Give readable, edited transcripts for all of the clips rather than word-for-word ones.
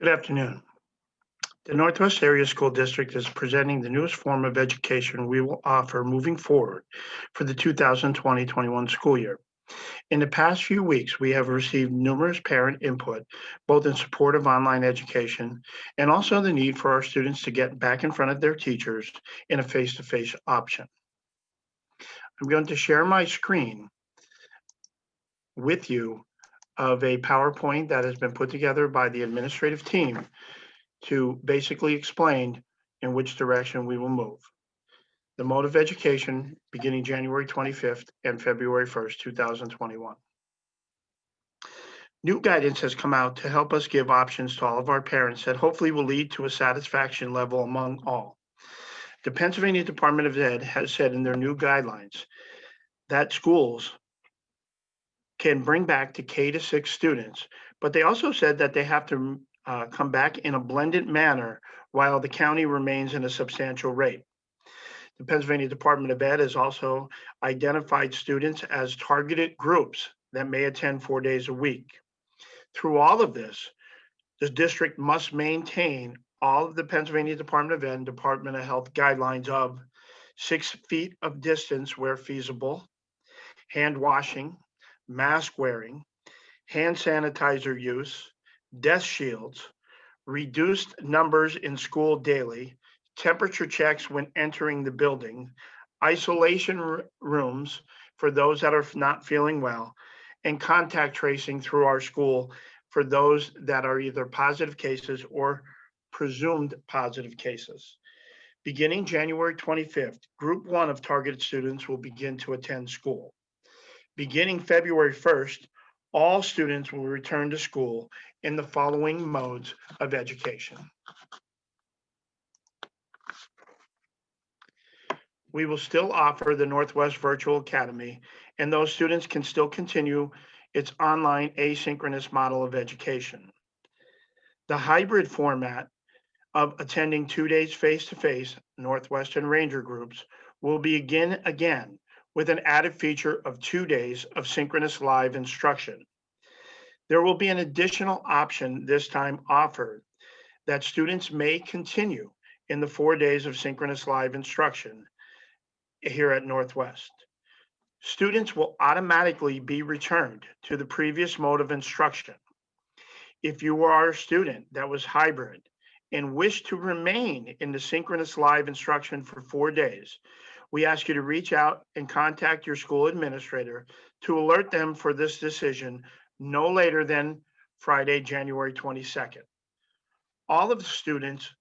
Good afternoon. The Northwest Area School District is presenting the newest form of education we will offer moving forward for the 2020-21 school year. In the past few weeks, we have received numerous parent input, both in support of online education and also the need for our students to get back in front of their teachers in a face-to-face option. I'm going to share my screen with you of a PowerPoint that has been put together by the administrative team to basically explain in which direction we will move. The mode of education beginning January 25th and February 1st, 2021. New guidance has come out to help us give options to all of our parents that hopefully will lead to a satisfaction level among all. The Pennsylvania Department of Ed has said in their new guidelines that schools can bring back to K to 6 students, but they also said that they have to come back in a blended manner while the county remains in a substantial rate. The Pennsylvania Department of Ed has also identified students as targeted groups that may attend 4 days a week. Through all of this, the district must maintain all of the Pennsylvania Department of Ed and Department of Health guidelines of 6 feet of distance where feasible, hand washing, mask wearing, hand sanitizer use, desk shields, reduced numbers in school daily, temperature checks when entering the building, isolation rooms for those that are not feeling well, and contact tracing through our school for those that are either positive cases or presumed positive cases. Beginning January 25th, Group 1 of targeted students will begin to attend school. Beginning February 1st, all students will return to school in the following modes of education. We will still offer the Northwest Virtual Academy, and those students can still continue its online asynchronous model of education. The hybrid format of attending 2 days face-to-face Northwestern Ranger groups will begin again with an added feature of 2 days of synchronous live instruction. There will be an additional option this time offered that students may continue in the 4 days of synchronous live instruction here at Northwest. Students will automatically be returned to the previous mode of instruction. If you are a student that was hybrid and wish to remain in the synchronous live instruction for 4 days, we ask you to reach out and contact your school administrator to alert them for this decision no later than Friday, January 22nd. All of the students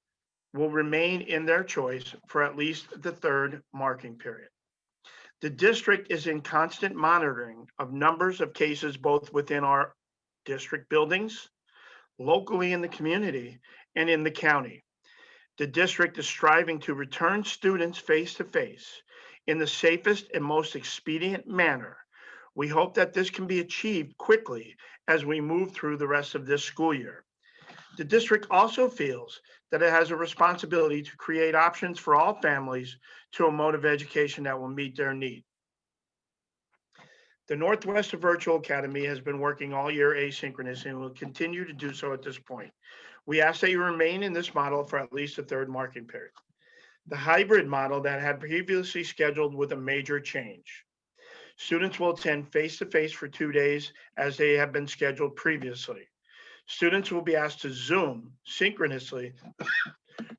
will remain in their choice for at least the third marking period. The district is in constant monitoring of numbers of cases both within our district buildings, locally in the community, and in the county. The district is striving to return students face-to-face in the safest and most expedient manner. We hope that this can be achieved quickly as we move through the rest of this school year. The district also feels that it has a responsibility to create options for all families to a mode of education that will meet their need. The Northwest Virtual Academy has been working all year asynchronous and will continue to do so at this point. We ask that you remain in this model for at least the third marking period. The hybrid model that had previously scheduled with a major change. Students will attend face-to-face for 2 days as they have been scheduled previously. Students will be asked to Zoom synchronously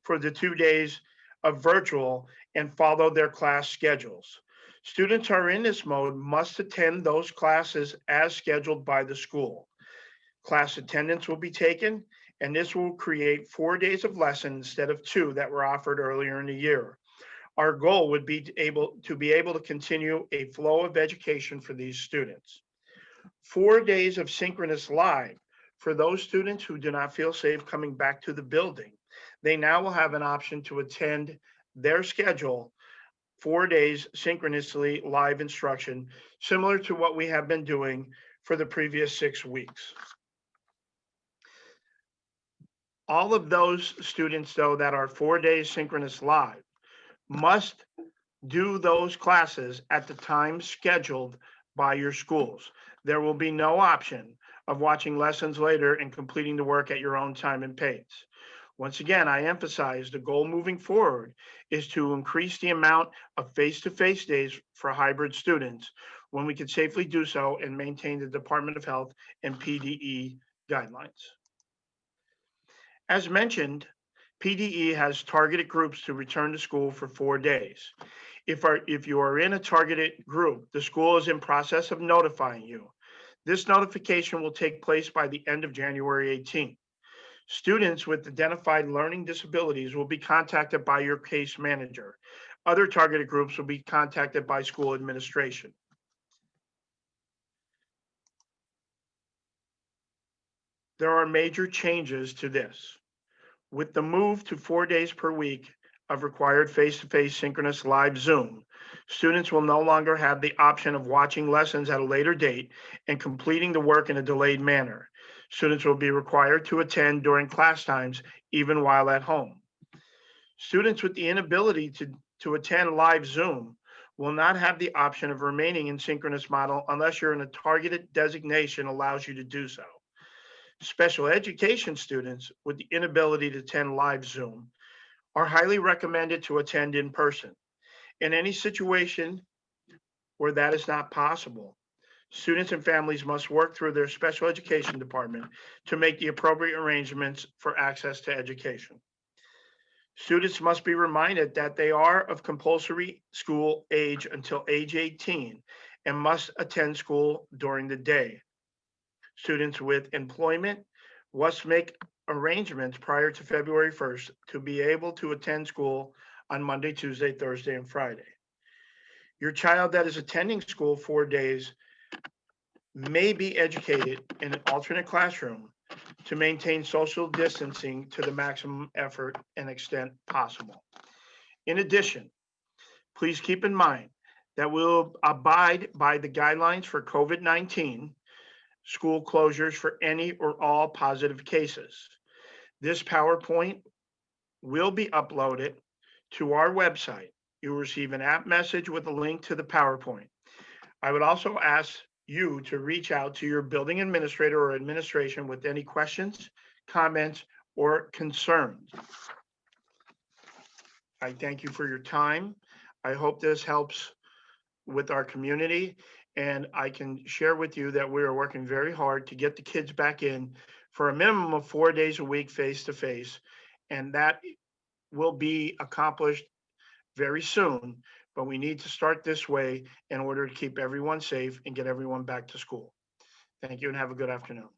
for the 2 days of virtual and follow their class schedules. Students who are in this mode must attend those classes as scheduled by the school. Class attendance will be taken, and this will create 4 days of lesson instead of 2 that were offered earlier in the year. Our goal would be to be able to continue a flow of education for these students. 4 days of synchronous live for those students who do not feel safe coming back to the building. They now will have an option to attend their schedule 4 days synchronously live instruction, similar to what we have been doing for the previous 6 weeks. All of those students, though, that are 4 days synchronous live must do those classes at the time scheduled by your schools. There will be no option of watching lessons later and completing the work at your own time and pace. Once again, I emphasize the goal moving forward is to increase the amount of face-to-face days for hybrid students when we can safely do so and maintain the Department of Health and PDE guidelines. As mentioned, PDE has targeted groups to return to school for 4 days. If you are in a targeted group, the school is in process of notifying you. This notification will take place by the end of January 18th. Students with identified learning disabilities will be contacted by your case manager. Other targeted groups will be contacted by school administration. There are major changes to this. With the move to 4 days per week of required face-to-face synchronous live Zoom, students will no longer have the option of watching lessons at a later date and completing the work in a delayed manner. Students will be required to attend during class times, even while at home. Students with the inability to attend live Zoom will not have the option of remaining in synchronous model unless you're in a targeted designation allows you to do so. Special education students with the inability to attend live Zoom are highly recommended to attend in person. In any situation where that is not possible, students and families must work through their special education department to make the appropriate arrangements for access to education. Students must be reminded that they are of compulsory school age until age 18 and must attend school during the day. Students with employment must make arrangements prior to February 1st to be able to attend school on Monday, Tuesday, Thursday, and Friday. Your child that is attending school 4 days may be educated in an alternate classroom to maintain social distancing to the maximum effort and extent possible. In addition, please keep in mind that we'll abide by the guidelines for COVID-19 school closures for any or all positive cases. This PowerPoint will be uploaded to our website. You'll receive an app message with a link to the PowerPoint. I would also ask you to reach out to your building administrator or administration with any questions, comments, or concerns. I thank you for your time. I hope this helps with our community. And I can share with you that we are working very hard to get the kids back in for a minimum of 4 days a week face-to-face. And that will be accomplished very soon, but we need to start this way in order to keep everyone safe and get everyone back to school. Thank you and have a good afternoon.